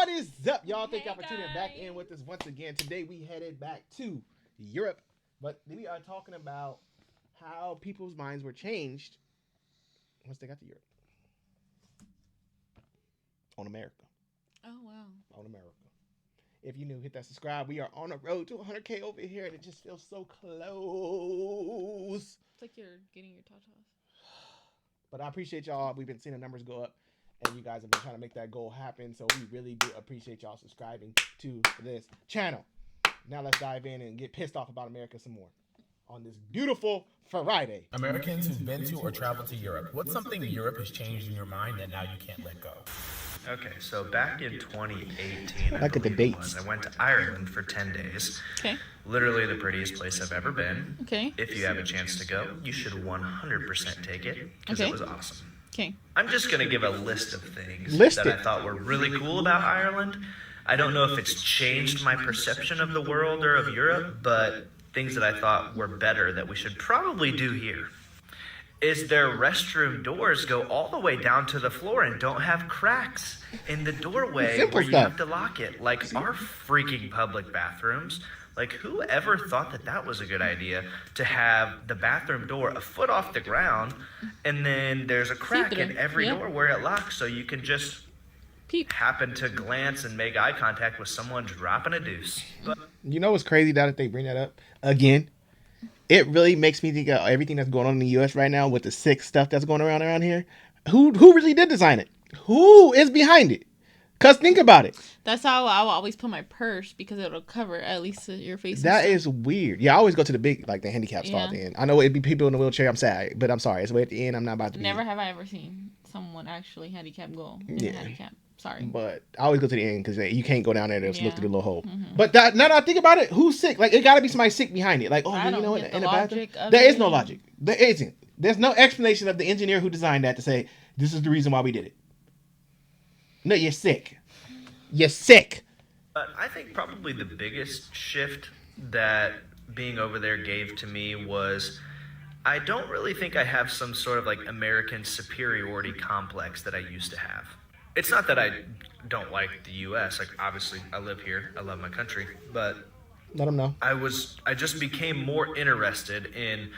What is up, y'all? Thank y'all for tuning back in with us once again. Today we headed back to Europe, but we are talking about how people's minds were changed once they got to Europe. On America. Oh, wow. On America. If you new, hit that subscribe. We are on the road to 100K over here, and it just feels so close. It's like you're getting your tatas. But I appreciate y'all. We've been seeing the numbers go up, and you guys have been trying to make that goal happen. So we really do appreciate y'all subscribing to this channel. Now let's dive in and get pissed off about America some more on this beautiful Friday. Americans who've been to or traveled to Europe, what's something Europe has changed in your mind that now you can't let go? Okay, so back in 2018, Look at the dates. I went to Ireland for 10 days. Okay. Literally the prettiest place I've ever been. Okay. If you have a chance to go, you should 100% take it, because Okay. it was awesome. Okay. I'm just going to give a list of things List that it. I thought were really cool about Ireland. I don't know if it's changed my perception of the world or of Europe, but things that I thought were better that we should probably do here. Is their restroom doors go all the way down to the floor and don't have cracks in the doorway Simple where you stuff. have to lock it, like our freaking public bathrooms. Like, whoever thought that that was a good idea to have the bathroom door a foot off the ground, and then there's a crack in every door where it locks, so you can just Peep. happen to glance and make eye contact with someone dropping a deuce. But You know what's crazy that they bring that up again? It really makes me think of everything that's going on in the U.S. right now with the sick stuff that's going around here. Who really did design it? Who is behind it? Because think about it. That's how I will always put my purse, because it'll cover at least your face. and That stuff. is weird. Yeah, I always go to the big, like the handicap stall at the end. I know it'd be people in the wheelchair. I'm sad, but I'm sorry. It's way at the end. I'm not about to be. Never have I ever seen someone actually handicapped go in Yeah. a handicap. Sorry. But I always go to the end because you can't go down there and just look Yeah. through the little hole. Mhm. But that, now that I think about it, who's sick? Like, it got to be somebody sick behind it. Like, oh, I you don't know what? get In the the bathroom, logic of there is it. no logic. There isn't. There's no explanation of the engineer who designed that to say this is the reason why we did it. No, you're sick. You're sick. But I think probably the biggest shift that being over there gave to me was I don't really think I have some sort of like American superiority complex that I used to have. It's not that I don't like the US. Like, obviously I live here. I love my country, but Let them know. I just became more interested in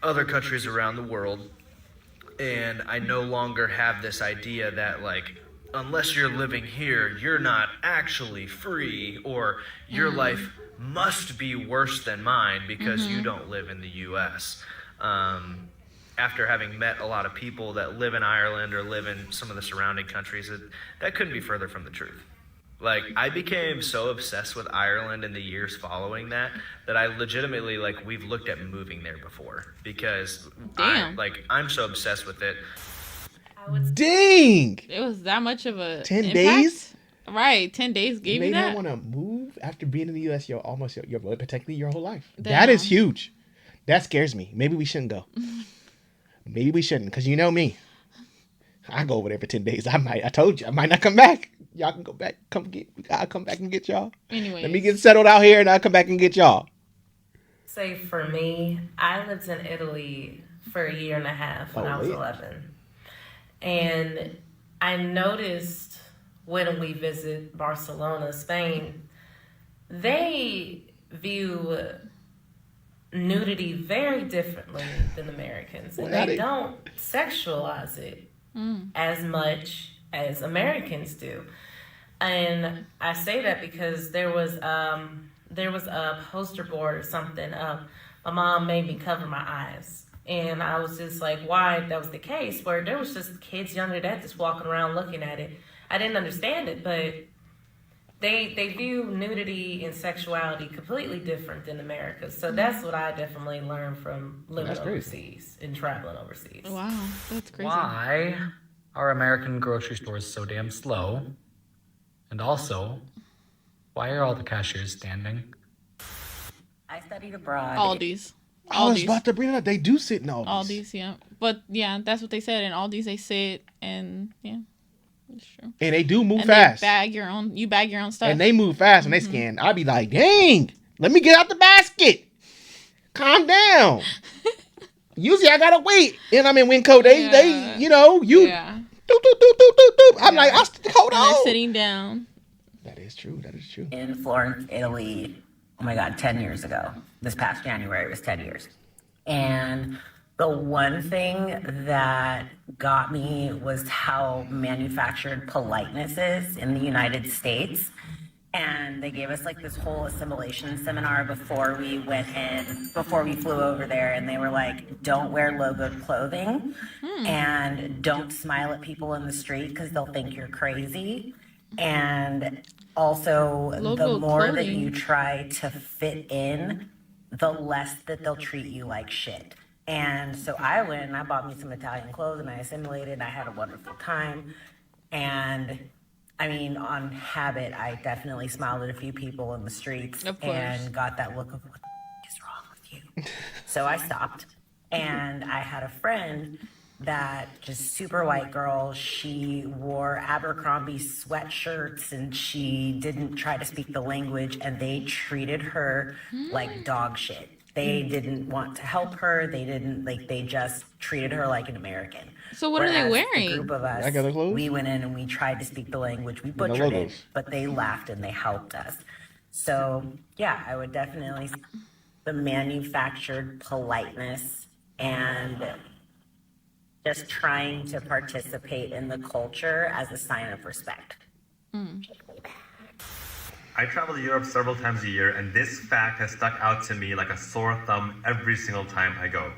other countries around the world, and I no longer have this idea that, like, unless you're living here, you're not actually free, or your life must be worse than mine because you don't live in the US. After having met a lot of people that live in Ireland or live in some of the surrounding countries, that couldn't be further from the truth. Like, I became so obsessed with Ireland in the years following that I legitimately, like, we've looked at moving there before because Damn. I'm so obsessed with it. Dang. It was that much of a 10 impact? days? Right. 10 days gave You you made that. him want to move after being in the U.S. Technically your whole life. Damn. That is huge. That scares me. Maybe we shouldn't go. Maybe we shouldn't, because you know me. I go over there for 10 days. I told you, I might not come back. Y'all can go back. I'll come back and get y'all. Anyway. Let me get settled out here and I'll come back and get y'all. Say for me, I lived in Italy for a year and a half when I was yeah. 11. And I noticed when we visit Barcelona, Spain, they view nudity very differently than Americans. And Well, they don't sexualize it as much as Americans do. And I say that because there was a poster board or something. My mom made me cover my eyes. And I was just like, why that was the case, where there was just kids younger than that just walking around looking at it. I didn't understand it, but they view nudity and sexuality completely different than America. So that's what I definitely learned from living That's crazy. overseas and traveling overseas. Wow. That's crazy. Why are American grocery stores so damn slow? And also, why are all the cashiers standing? I studied abroad. Aldi's. I was about to bring it up. They do sit in Aldi's. Aldi's, yeah. But yeah, that's what they said. In Aldi's, they sit, and yeah, it's true. And they do move And fast. they bag your own. You bag your own stuff. And they move fast when they scan. I'd be like, dang, let me get out the basket. Calm down. Usually I gotta wait. And I'm in Winco. They Yeah. you know, you Yeah. Doop, doop, doop, doop, doop, doop. I'm like, hold And they're on. sitting down. That is true. That is true. In Florence, Italy, oh my God, 10 years ago. This past January was 10 years. And the one thing that got me was how manufactured politeness is in the United States. And they gave us like this whole assimilation seminar before we flew over there. And they were like, don't wear logoed clothing and don't smile at people in the street because they'll think you're crazy. And also, the Logoed more that clothing. you try to fit in, the less that they'll treat you like shit. And so I went and I bought me some Italian clothes and I assimilated. I had a wonderful time. And I mean, on habit, I definitely smiled at a few people in the streets Of course. and got that look of what the is wrong with you. So I stopped. And I had a friend that just super white girl. She wore Abercrombie sweatshirts and she didn't try to speak the language, and they treated her like dog shit. They didn't want to help her. They just treated her like an American. So what are they Whereas wearing? The group of us, Regular clothes? we went in and we tried to speak the language. We no butchered it, logos. but they laughed and they helped us. So yeah, I would definitely the manufactured politeness and just trying to participate in the culture as a sign of respect. I travel to Europe several times a year, and this fact has stuck out to me like a sore thumb every single time I go.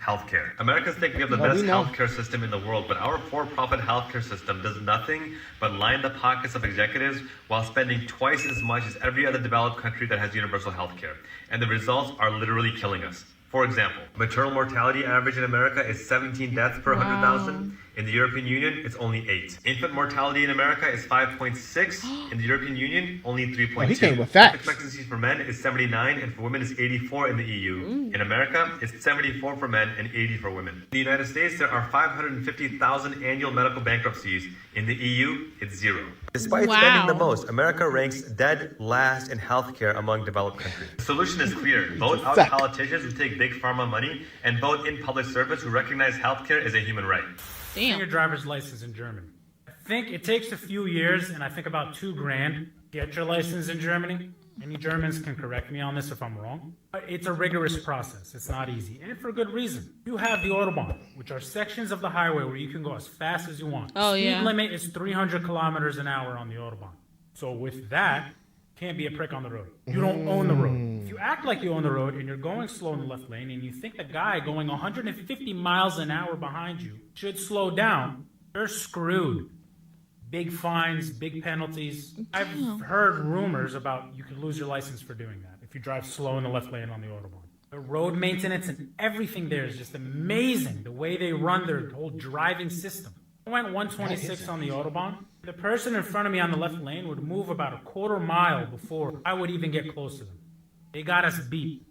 Healthcare. Americans think we have the Well, best we know. healthcare system in the world, but our for-profit healthcare system does nothing but line the pockets of executives while spending twice as much as every other developed country that has universal healthcare. And the results are literally killing us. For example, maternal mortality average in America is 17 deaths per 100,000. In the European Union, it's only 8. Infant mortality in America is 5.6. In the European Union, only 3.2. Oh, he came with Life facts. expectancy for men is 79, and for women is 84 in the EU. In America, it's 74 for men and 80 for women. In the United States, there are 550,000 annual medical bankruptcies. In the EU, it's 0. Despite Wow. spending the most, America ranks dead last in healthcare among developed countries. The solution is clear. Vote out fact. politicians who take big pharma money, and vote in public servants who recognize healthcare as a human right. Damn. Your driver's license in Germany. I think it takes a few years, and I think about $2,000 to get your license in Germany. Any Germans can correct me on this if I'm wrong. But it's a rigorous process. It's not easy, and for good reason. You have the Autobahn, which are sections of the highway where you can go as fast as you want. Oh, Speed yeah. limit is 300 kilometers an hour on the Autobahn. So with that, can't be a prick on the road. You don't own the road. If you act like you own the road and you're going slow in the left lane and you think the guy going 150 miles an hour behind you should slow down, you're screwed. Big fines, big penalties. I've heard rumors about you could lose your license for doing that if you drive slow in the left lane on the Autobahn. The road maintenance and everything there is just amazing. The way they run their whole driving system. I went 126 on the Autobahn. The person in front of me on the left lane would move about a quarter mile before I would even get close to them. They got us beat.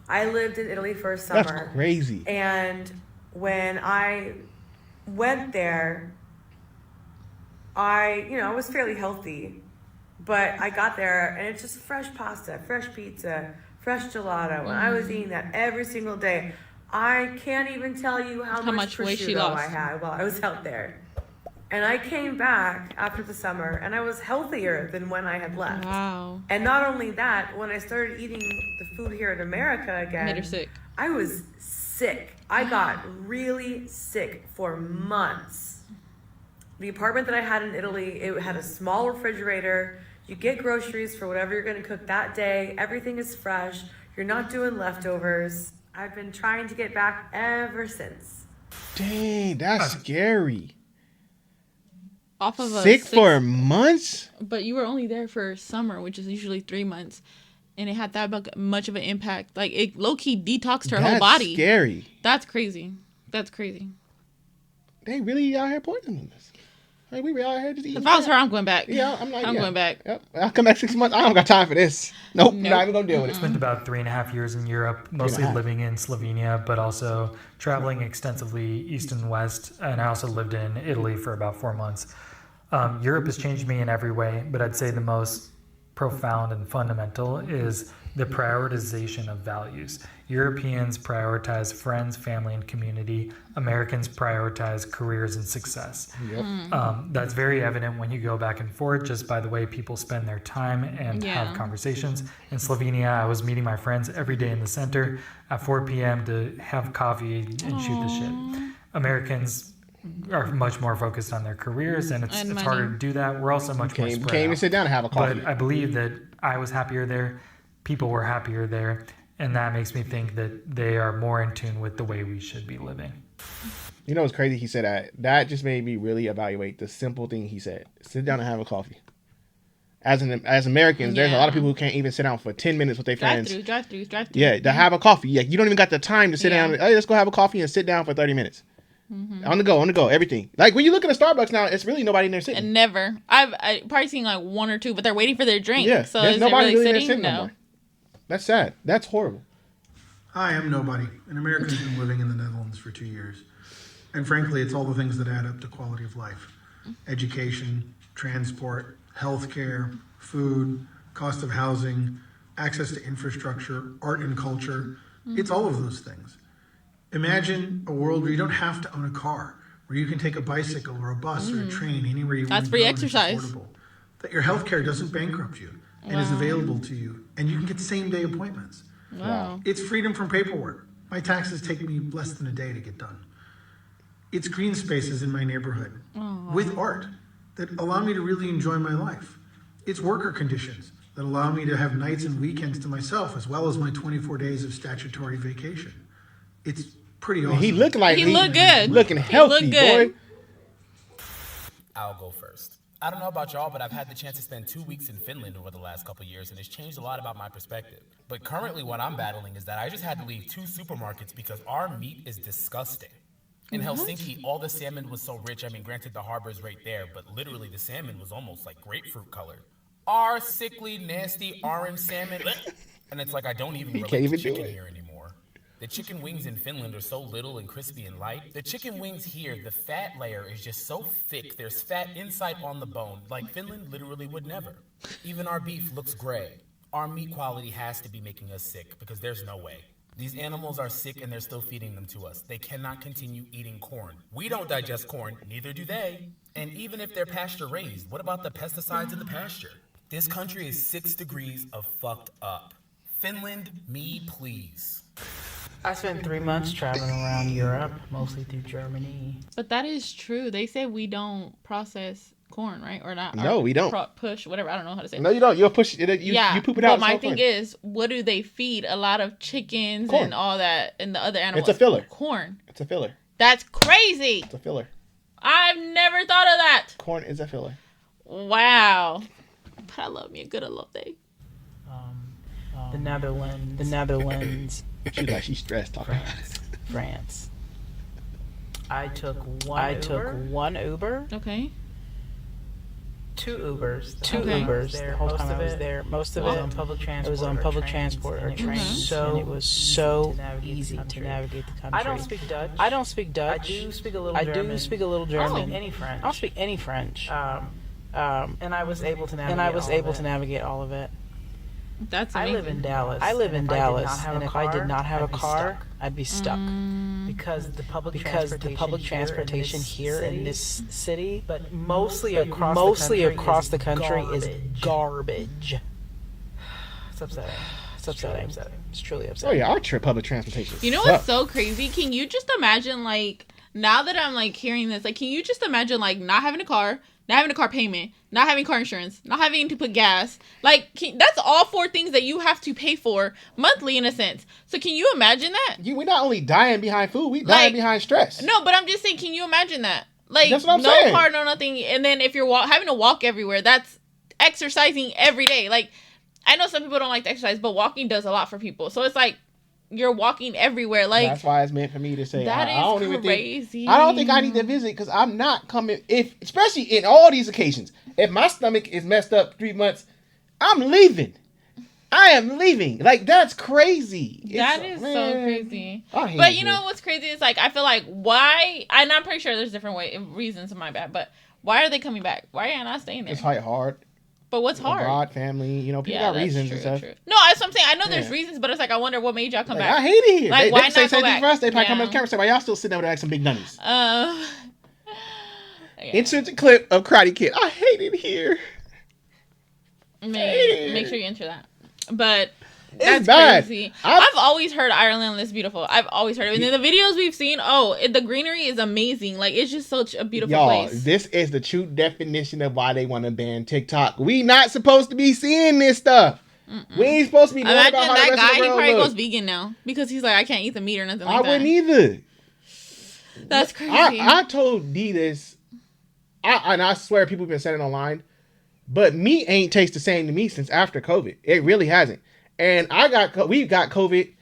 I lived in Italy for a summer. That's crazy. And when I went there, I was fairly healthy, but I got there and it's just fresh pasta, fresh pizza, fresh gelato. And I was eating that every single day. I can't even tell you how much weight she prosciutto lost. I had while I was out there. And I came back after the summer and I was healthier than when I had left. Wow. And not only that, when I started eating the food here in America again, Made her sick. I was sick. I got really sick for months. The apartment that I had in Italy, it had a small refrigerator. You get groceries for whatever you're going to cook that day. Everything is fresh. You're not doing leftovers. I've been trying to get back ever since. Dang, that's scary. Off of a Sick six- for months? But you were only there for summer, which is usually 3 months, and it had that much of an impact. Like, it low-key detoxed her whole That's body. scary. That's crazy. That's crazy. They really out here poisoning us. Like, we really out here just eating. If I was her, I'm going back. Yeah, I'm like, I'm yeah. going back. Yep. I'll come back 6 months. I don't got time for this. Nope. Not even gonna deal with it. Spent about 3.5 years in Europe, mostly 3.5. living in Slovenia, but also traveling extensively east and west. And I also lived in Italy for about 4 months. Europe has changed me in every way, but I'd say the most profound and fundamental is the prioritization of values. Europeans prioritize friends, family, and community. Americans prioritize careers and success. That's very evident when you go back and forth just by the way people spend their time and have conversations. In Slovenia, I was meeting my friends every day in the center at 4 p.m. to have coffee and shoot the shit. Americans are much more focused on their careers, and it's harder to do that. We're also much more spread out. Can't even sit down and have a coffee. But I believe that I was happier there, people were happier there, and that makes me think that they are more in tune with the way we should be living. You know what's crazy? He said that just made me really evaluate the simple thing he said. Sit down and have a coffee. As Americans, there's a lot of people who can't even sit down for 10 minutes with their friends. Drive through. Yeah, to have a coffee. Yeah, you don't even got the time to sit down. Hey, let's go have a coffee and sit down for 30 minutes. On the go, everything. Like when you look at a Starbucks now, it's really nobody in there sitting. And never. I've probably seen like one or two, but they're waiting for their drink. Yeah, so there's is nobody it really really sitting? there sitting no more. That's sad. That's horrible. Hi, I'm Nobody. An American who's been living in the Netherlands for 2 years. And frankly, it's all the things that add up to quality of life. Education, transport, healthcare, food, cost of housing, access to infrastructure, art and culture. It's all of those things. Imagine a world where you don't have to own a car, where you can take a bicycle or a bus or a train anywhere you want to go. That's free and it's exercise. affordable. That your healthcare doesn't bankrupt you and is available to you, and you can get same-day appointments. Wow. It's freedom from paperwork. My taxes take me less than a day to get done. It's green spaces in my neighborhood with art that allow me to really enjoy my life. It's worker conditions that allow me to have nights and weekends to myself as well as my 24 days of statutory vacation. It's pretty awesome. He looked like He looked good. Looking healthy, looked good. boy. I'll go first. I don't know about y'all, but I've had the chance to spend 2 weeks in Finland over the last couple years, and it's changed a lot about my perspective. But currently what I'm battling is that I just had to leave 2 supermarkets because our meat is disgusting. In Helsinki, all the salmon was so rich. I mean, granted, the harbor's right there, but literally the salmon was almost like grapefruit colored. Our sickly, nasty orange salmon. And it's like I don't even relate to chicken here anymore. The chicken wings in Finland are so little and crispy and light. The chicken wings here, the fat layer is just so thick. There's fat inside on the bone, like Finland literally would never. Even our beef looks gray. Our meat quality has to be making us sick because there's no way. These animals are sick and they're still feeding them to us. They cannot continue eating corn. We don't digest corn, neither do they. And even if they're pasture raised, what about the pesticides in the pasture? This country is 6 degrees of fucked up. Finland, me please. I spent 3 months traveling around Europe, mostly through Germany. But that is true. They say we don't process corn, right? Or not? No, we don't. Push, whatever. I don't know how to say it. No, you don't. You'll push it. You poop it out. But my thing is, what do they feed? A lot of chickens and all that and the other animals. It's a filler. Corn. It's a filler. That's crazy. It's a filler. I've never thought of that. Corn is a filler. Wow. But I love me a good elote. The Netherlands. She's stressed talking. France. I took one Uber. Okay. 2 Ubers. Okay. The whole time I was there. Most of it on public transport. It was on public transport or trains. And it was so easy to navigate the country. I don't speak Dutch. I do speak a little German. I don't speak any French. I don't speak any French. And I was able to navigate all of it. That's amazing. I live in Dallas. And if I did not have a car, I'd be stuck. Because the public transportation here in this city, but mostly across the country is garbage. It's upsetting. It's truly upsetting. Oh yeah, our public transportation. You know what's so crazy? Can you just imagine, like, now that I'm like hearing this, like, can you just imagine like not having a car, not having a car payment, not having car insurance, not having to put gas? Like, that's all 4 things that you have to pay for monthly in a sense. So can you imagine that? We're not only dying behind food, we dying behind stress. No, but I'm just saying, can you imagine that? Like, that's what I'm no saying. car, no nothing. And then if you're having to walk everywhere, that's exercising every day. Like, I know some people don't like to exercise, but walking does a lot for people. So it's like, you're walking everywhere. Like, that's why it's meant for me to say that I don't is even crazy. I don't think I need to visit because I'm not coming. Especially in all these occasions, if my stomach is messed up 3 months, I'm leaving. I am leaving. Like, that's crazy. That is so crazy. But you know what's crazy is, like, I feel like why, and I'm pretty sure there's different reasons, my bad, but why are they coming back? Why are you not staying there? It's probably hard. But what's hard? Abroad, family, you know, people got reasons and stuff. True. No, that's what I'm saying. I know there's reasons, but it's like I wonder what made y'all come back. I hate it here. Like, they why say not go same thing back? for us. They probably come on the camera and say, "Why y'all still sitting over there like some big nunnies?" Insert the clip of Karate Kid. I hate it here. Make sure you enter that. But It's that's bad. crazy. I've always heard Ireland is beautiful. I've always heard it. And in the videos we've seen, the greenery is amazing. Like, it's just such a beautiful place. This is the true definition of why they want to ban TikTok. We not supposed to be seeing this stuff. We ain't supposed to be knowing about how that the rest guy, of the he world probably looks. goes vegan now because he's like, I can't eat the meat or nothing like I that. wouldn't either. That's crazy. I told D this, and I swear people have been saying it online, but meat ain't taste the same to me since after COVID. It really hasn't. And we got COVID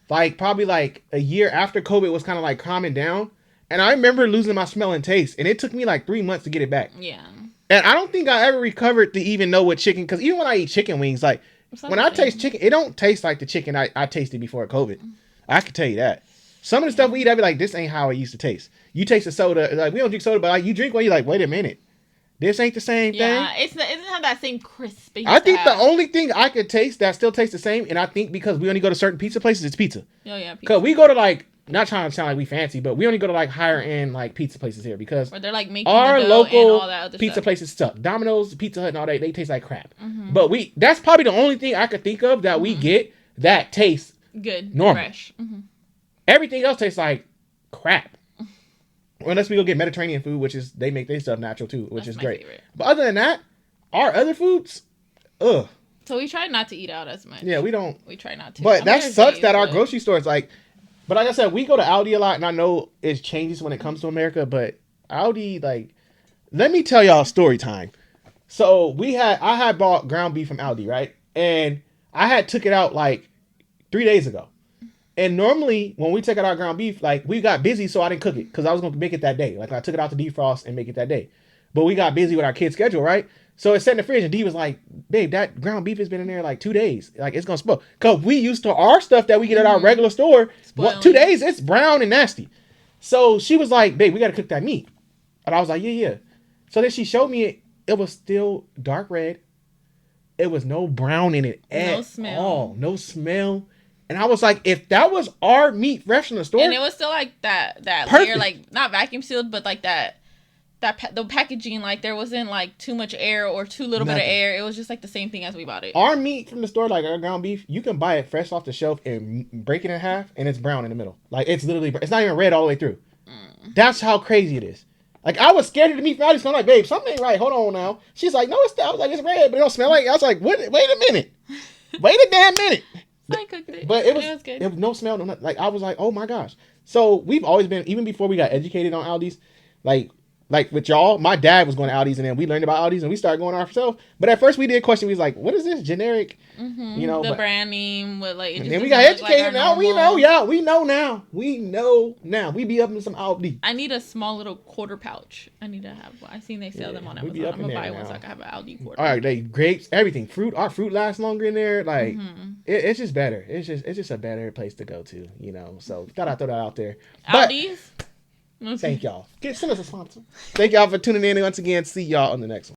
like probably like a year after COVID was kind of like calming down. And I remember losing my smell and taste, and it took me like 3 months to get it back. Yeah. And I don't think I ever recovered to even know what chicken, because even when I eat chicken wings, like when I taste chicken, it don't taste like the chicken I tasted before COVID. I can tell you that. Some of the stuff we eat, I'd be like, this ain't how it used to taste. You taste the soda, like we don't drink soda, but like you drink one, you're like, wait a minute. This ain't the same thing. Yeah, it doesn't have that same crisp. I think the only thing I could taste that still tastes the same, and I think because we only go to certain pizza places, it's pizza. Oh yeah, pizza. Because we go to like, not trying to sound like we fancy, but we only go to like higher end like pizza places here because where they're like making our the dough local and all that other pizza stuff. places suck. Domino's, Pizza Hut, and all that, they taste like crap. Mm-hmm. But that's probably the only thing I could think of that we get that tastes good, normal. Fresh. Mm-hmm. Everything else tastes like crap. Unless we go get Mediterranean food, which is they make their stuff natural too, which is great. Favorite. But other than that, our other foods, ugh. So we try not to eat out as much. Yeah, we don't. We try not to. But that sucks that our grocery stores like. But like I said, we go to Aldi a lot, and I know it changes when it comes to America. But Aldi, like, let me tell y'all story time. So I had bought ground beef from Aldi, right? And I had took it out like 3 days ago. And normally when we take out our ground beef, like we got busy, so I didn't cook it because I was gonna make it that day. Like I took it out to defrost and make it that day. But we got busy with our kids' schedule, right? So it's set in the fridge, and D was like, "Babe, that ground beef has been in there like 2 days. Like it's gonna spoil." Cause we used to our stuff that we get at our regular store. 2 days, it's brown and nasty. So she was like, "Babe, we gotta cook that meat." And I was like, "Yeah." So then she showed me it. It was still dark red. It was no brown in it at all. No smell. And I was like, if that was our meat fresh in the store, and it was still like that layer, like not vacuum sealed, but like the packaging, like there wasn't like too much air or too little bit of air. It was just like the same thing as we bought it. Our meat from the store, like our ground beef, you can buy it fresh off the shelf and break it in half, and it's brown in the middle. Like it's literally, it's not even red all the way through. That's how crazy it is. Like I was scared of the meat from Aldi, so I'm like, "Babe, something ain't right. Hold on now." She's like, "No, it's." I was like, "It's red, but it don't smell like." I was like, "What? Wait a minute. Wait a damn minute." I cooked it. But it was good. It was no smell, no nothing. Like I was like, oh my gosh. So we've always been, even before we got educated on Aldi's, like with y'all, my dad was going to Aldi's, and then we learned about Aldi's and we started going ourselves. But at first we did question, we was like, what is this generic? You know, the brand name with like. And then we got educated. Now we know, we know now. We know now. We be up in some Aldi. I need a small little quarter pouch. I need to have one. I seen they sell them on Amazon. I'm gonna buy one so I can have an Aldi quarter. All right, they grapes, everything, fruit. Our fruit lasts longer in there. Like it's just better. It's just a better place to go to. You know. So thought I'd throw that out there. Aldi's. Thank y'all. Send us a sponsor. Thank y'all for tuning in once again. See y'all on the next one.